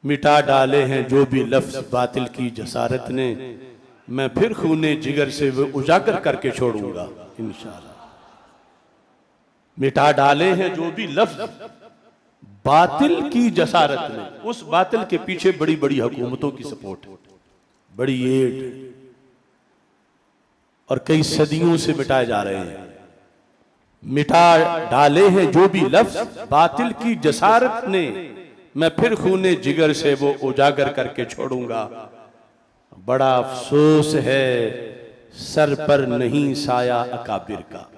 मिटा डाले हैं जो भी लफ्ज बातिल की जसारत ने, मैं फिर खूने जिगर से वो उजागर करके छोड़ूंगा इंशाअल्लाह। मिटा डाले हैं जो भी लफ्ज बातिल की जसारत ने, उस बातिल के पीछे बड़ी बड़ी हुकूमतों की सपोर्ट, बड़ी एड, और कई सदियों से मिटाए जा रहे हैं। मिटा डाले हैं जो भी लफ्ज बातिल की जसारत ने, मैं फिर खूने जिगर से वो उजागर करके छोड़ूंगा। बड़ा अफसोस है सर पर नहीं साया अकाबिर का,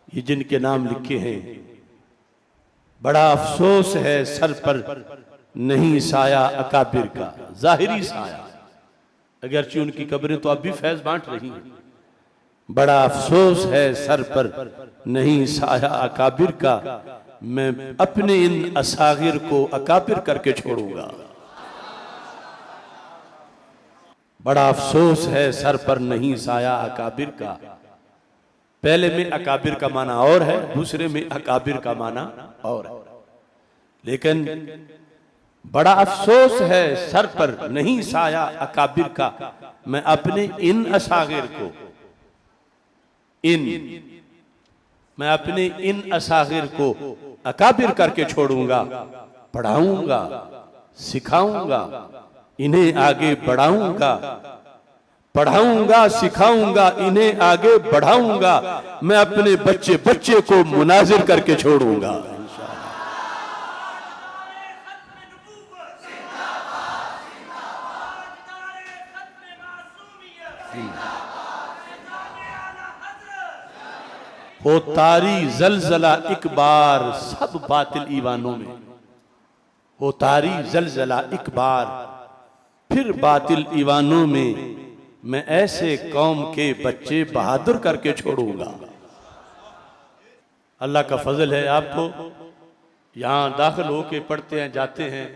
ये जिनके नाम लिखे हैं, बड़ा अफसोस है सर पर नहीं साया अकाबिर का। जाहिरी साया, अगरचे उनकी कब्रें तो अब भी फैज बांट रही हैं। बड़ा अफसोस है सर पर नहीं साया अकाबिर का, मैं अपने इन असागिर को अकाबिर करके छोड़ूंगा। बड़ा अफसोस है सर पर नहीं साया अकाबिर का। पहले में अकाबिर का माना और है, दूसरे में अकाबिर का माना और है, लेकिन बड़ा अफसोस है सर पर नहीं साया अकाबिर का, मैं अपने इन असागिर को, मैं अपने इन असागिर को अकाबिर करके छोड़ूंगा। पढ़ाऊंगा, सिखाऊंगा, इन्हें आगे बढ़ाऊंगा। पढ़ाऊंगा, सिखाऊंगा, इन्हें आगे बढ़ाऊंगा। मैं अपने बच्चे बच्चे को मुनाजिर करके छोड़ूंगा। हो तारी जलजला एक बार सब बातिल ईवानों में, हो तारी जलजला एक बार फिर बातिल ईवानों में, मैं ऐसे कौम के बच्चे बहादुर करके छोड़ूंगा। अल्लाह का फजल है, आपको यहां दाखिल होके पढ़ते हैं, जाते हैं,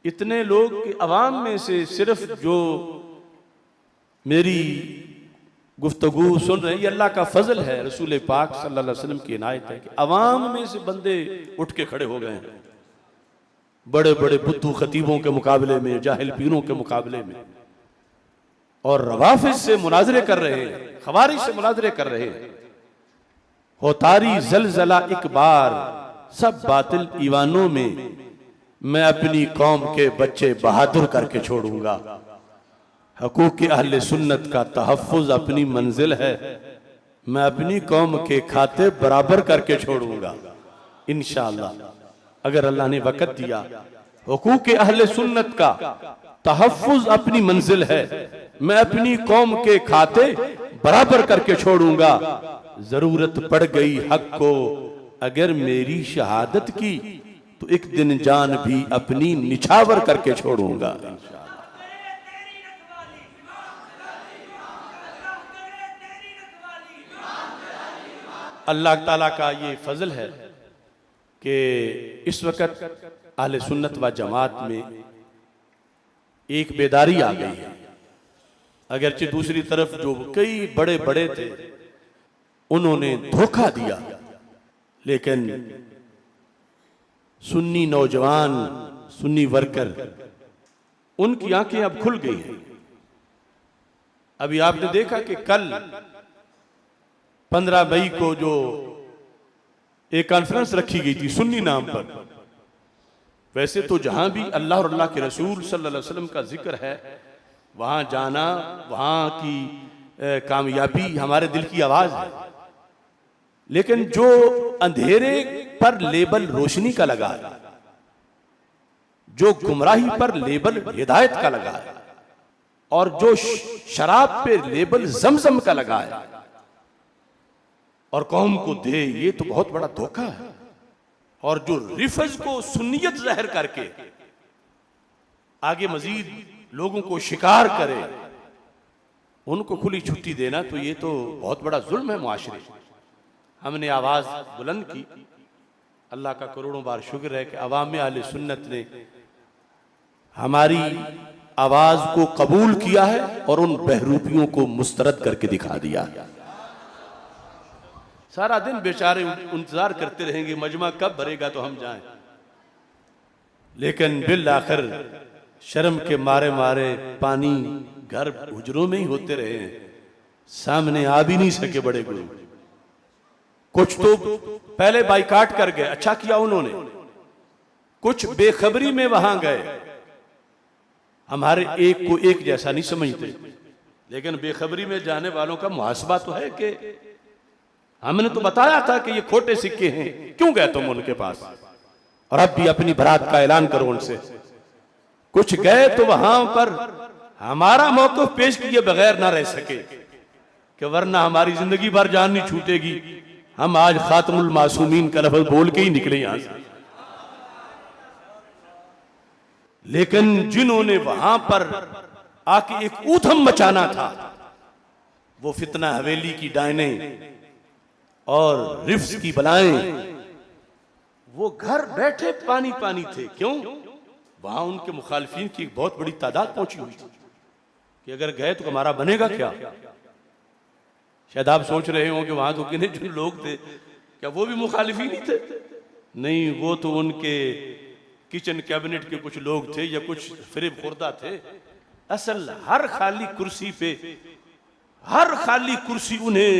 इतने लोग कि अवाम में से सिर्फ जो मेरी गुफ्तगू सुन रहे हैं, ये अल्लाह का फजल है, रसूल पाक सल्लल्लाहु अलैहि वसल्लम की इनायत है कि अवाम में से बंदे उठ के खड़े हो गए हैं, बड़े बड़े बुद्धू खतीबों के मुकाबले में, जाहिल पीरों के मुकाबले में, और रवाफिज से मुनाजरे कर रहे हैं, खवारिज से मुनाजरे कर रहे हैं। हो तारी जलजला एक बार सब बातिल ईवानों में, मैं अपनी कौम के बच्चे बहादुर करके छोड़ूंगा। हकूक अहले सुन्नत का तहफ़्फ़ुज़ अपनी मंजिल है, मैं अपनी कौम के खाते बराबर करके छोड़ूंगा इंशाअल्लाह, अगर अल्लाह ने वक़्त दिया। हकूक अहले सुन्नत का तहफ़्फ़ुज़ अपनी मंजिल है, मैं अपनी कौम के खाते बराबर करके छोड़ूंगा। जरूरत पड़ गई हक को अगर मेरी शहादत की, तो एक दिन जान भी अपनी निछावर करके छोड़ूंगा। अल्लाह ताला का ये फजल है कि इस वक्त अहले सुन्नत व जमात में एक बेदारी आ गई है। अगरचे दूसरी तरफ जो कई बड़े बड़े थे उन्होंने धोखा दिया, लेकिन सुन्नी नौजवान, सुन्नी वर्कर, उनकी आंखें अब खुल गई हैं। अभी आपने देखा कि कल 15 मई को जो एक कॉन्फ्रेंस रखी गई थी सुन्नी नाम पर, वैसे तो जहां भी अल्लाह और अल्लाह के रसूल सल्लल्लाहु अलैहि वसल्लम का जिक्र है, वहां जाना, वहां की कामयाबी हमारे दिल की आवाज है। लेकिन जो अंधेरे पर लेबल रोशनी का लगा है, जो गुमराही पर लेबल हिदायत का लगा है, और जो शराब पे लेबल जमजम का लगा है और कौम को दे, ये तो बहुत बड़ा धोखा है। और जो रिफज को सुन्नियत जहर करके आगे मजीद लोगों को शिकार करे, उनको खुली छुट्टी देना, तो ये तो बहुत बड़ा जुल्म है मुआशरे। हमने आवाज बुलंद की, अल्लाह का करोड़ों बार शुक्र है कि अवाम अहले सुन्नत ने हमारी आवाज को कबूल किया है और उन बहरूपियों को मुस्तरद करके दिखा दिया। सारा दिन बेचारे इंतजार करते रहेंगे मजमा कब भरेगा तो हम जाएं। लेकिन बिल आखिर शर्म के मारे मारे पानी घर हुजरों में ही होते रहे हैं, सामने आ भी नहीं सके बड़े गुरु। कुछ तो पहले बाइकाट कर गए, अच्छा किया उन्होंने। कुछ बेखबरी में वहां गए, हमारे एक को एक जैसा नहीं समझते, लेकिन बेखबरी में जाने वालों का मुहासबा तो है कि हमने तो बताया था कि ये खोटे सिक्के हैं, क्यों गए तुम उनके पास? और अब भी अपनी बरात का ऐलान करो उनसे। कुछ गए तो वहां पर हमारा मौक़िफ़ पेश किए बगैर ना रह सके कि वरना हमारी जिंदगी भर जान नहीं छूटेगी, हम आज खातमुल मासूमीन का लफ्ज़ बोल के ही निकले यहां से। लेकिन जिन्होंने वहां पर आके एक ऊधम मचाना था, वो फितना हवेली की डायनें और रिफ्स की बलाएं, वो घर बैठे पानी पानी थे। क्यों? वहां उनके मुखालिफिन की बहुत बड़ी तादाद पहुंची हुई थी कि अगर गए तो हमारा बनेगा क्या। शायद आप सोच रहे हो कि वहां तो कितने जो लोग थे, क्या वो भी मुखालिफिन ही थे? नहीं, वो तो उनके किचन कैबिनेट के कुछ लोग थे या कुछ फिरेब खुर्दा थे। असल हर खाली कुर्सी पे, हर खाली कुर्सी उन्हें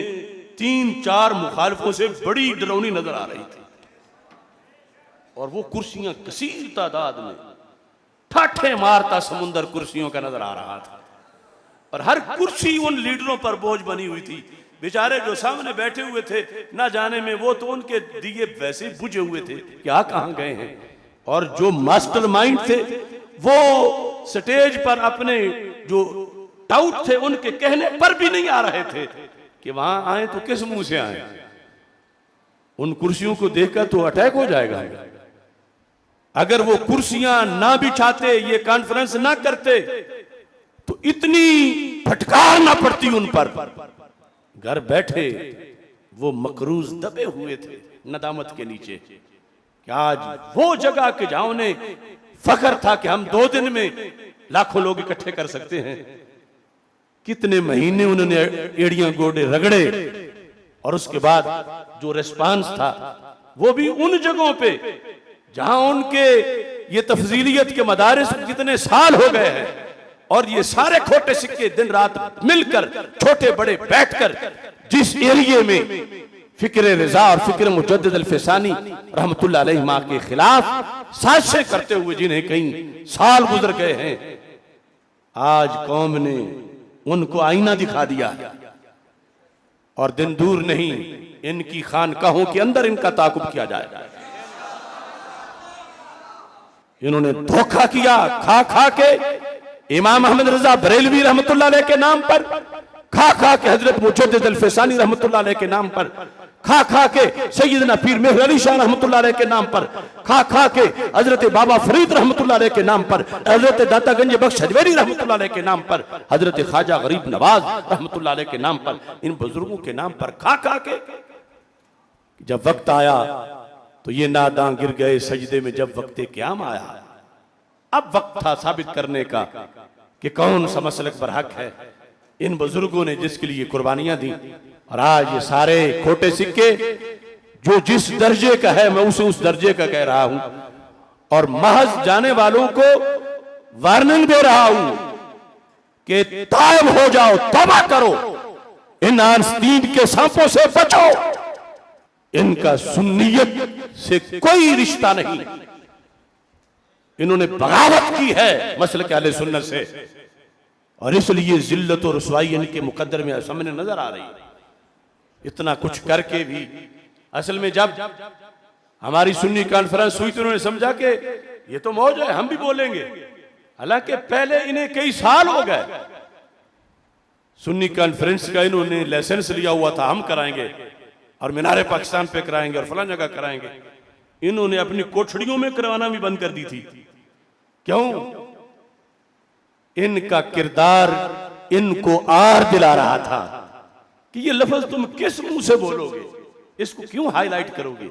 3-4 मुखालिफों से बड़ी डरावनी नजर आ रही थी, और वो कुर्सियां कसीर तादाद में ठाठे मारता समुंदर कुर्सियों का नजर आ रहा था, और हर कुर्सी उन लीडरों पर बोझ बनी हुई थी। बेचारे जो सामने बैठे हुए थे, ना जाने में वो तो उनके दिए वैसे बुझे हुए थे, क्या कहां गए हैं। और जो मास्टरमाइंड थे वो स्टेज पर अपने जो टाउट थे उनके कहने पर भी नहीं आ रहे थे कि वहां आए तो किस मुंह से आए। उन कुर्सियों को देखकर तो अटैक हो जाएगा। अगर वो कुर्सियां ना बिछाते, ये कॉन्फ्रेंस ना करते, तो इतनी फटकार ना पड़ती उन पर। घर बैठे वो मकरूज दबे हुए थे नदामत के नीचे कि आज वो जगह के जहां उन्हें फख्र था कि हम 2 दिन में लाखों लोग इकट्ठे कर सकते हैं, कितने महीने उन्होंने एड़ियां गोडे रगड़े, और उसके बाद जो रिस्पांस था वो भी उन जगहों पे जहां उनके ये तफजीलियत के मदारिस कितने साल हो गए हैं, और ये सारे खोटे सिक्के दिन रात मिलकर छोटे बड़े बैठकर जिस एरिया में फिक्र रिजा और फिक्र मुजद्दिद अल-फिसानी रहमतुल्लाह अलैहिमा के खिलाफ साजिशें करते हुए जिन्हें कई साल गुजर गए हैं, आज कौम ने उनको आईना दिखा दिया, और दिन दूर नहीं इनकी खानकाहों के अंदर इनका ताकुब किया जाएगा। इन्होंने धोखा किया खा खा के इमाम अहमद रजा बरेलवी रहमतुल्लाह अलैह के नाम पर, खा खा के हजरत मुजद्दिद अल-फिसानी रहमतुल्लाह अलैह के नाम पर, खा खा के सैयदना पीर मेहर अली शाह रहमतुल्लाह अलैह के नाम पर, खा खा के हजरत बाबा फरीद रहमतुल्लाह अलैह के नाम पर, हजरत दाता गंज बख्श हजवेरी रहमतुल्लाह अलैह के नाम पर, हजरत ख्वाजा गरीब नवाज रहमतुल्लाह अलैह के नाम पर, इन बुजुर्गों के नाम पर खा खा के जब वक्त आया तो ये नादां गिर गए सजदे में। जब वक्त क़याम आया, अब वक्त था साबित करने का कि कौन सा मसलक पर हक है। इन बुजुर्गों ने जिसके लिए कुर्बानियां दी, और आज ये सारे खोटे सिक्के जो जिस दर्जे का है मैं उसे उस दर्जे का कह रहा हूं, और महज जाने वालों को वार्निंग दे रहा हूं कि तायब हो जाओ, तौबा करो, इन आस्तीन के सांपों से बचो, इनका सुन्नियत से कोई रिश्ता नहीं। इन्होंने बगावत की है मसलक अहले सुन्नत से, और इसलिए जिल्लत और रुसवाई इनके मुकद्दर में सामने नजर आ रही है। इतना कुछ करके भी असल में जब हमारी सुन्नी कॉन्फ्रेंस हुई तो उन्होंने समझा कि ये तो मौज है, हम भी बोलेंगे। हालांकि पहले इन्हें कई साल हो गए सुन्नी कॉन्फ्रेंस का, इन्होंने लाइसेंस लिया हुआ था, हम कराएंगे और मीनारे पाकिस्तान पे कराएंगे और फलां जगह कराएंगे। इन्होंने अपनी कोठड़ियों में करवाना भी बंद कर दी थी। क्यों? इनका किरदार इनको आर दिला रहा था कि ये लफ्ज तुम किस मुंह से बोलोगे, इसको क्यों हाईलाइट करोगे,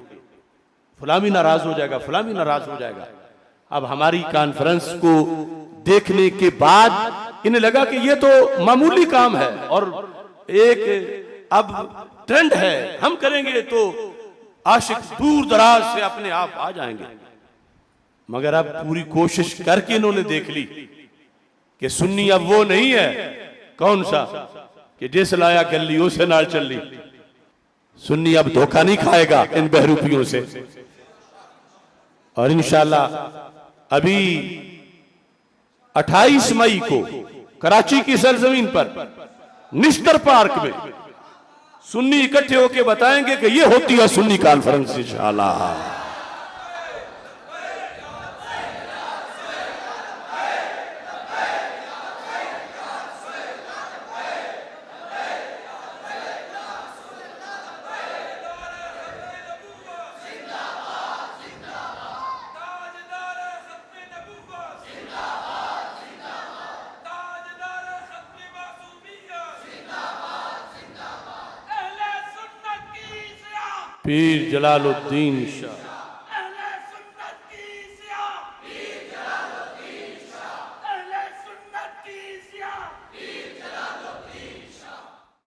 फलामी नाराज हो जाएगा, फलामी नाराज हो जाएगा। अब हमारी कॉन्फ्रेंस को देखने के बाद इन्हें लगा कि ये तो मामूली काम है और एक अब ट्रेंड है, हम करेंगे तो आशिक दूर दराज से अपने आप आ जाएंगे। मगर अब पूरी कोशिश करके इन्होंने देख ली कि सुन्नी अब वो नहीं है। कौन सा कि जिस लाया गली उसे नाल चली। सुन्नी अब धोखा नहीं खाएगा इन बहरूपियों से। और इंशाल्लाह अभी 28 मई को कराची की सरजमीन पर निश्तर पार्क में सुन्नी इकट्ठे होकर बताएंगे कि ये होती है सुन्नी कॉन्फ्रेंस इंशाल्लाह। पीर जलालुद्दीन शाह।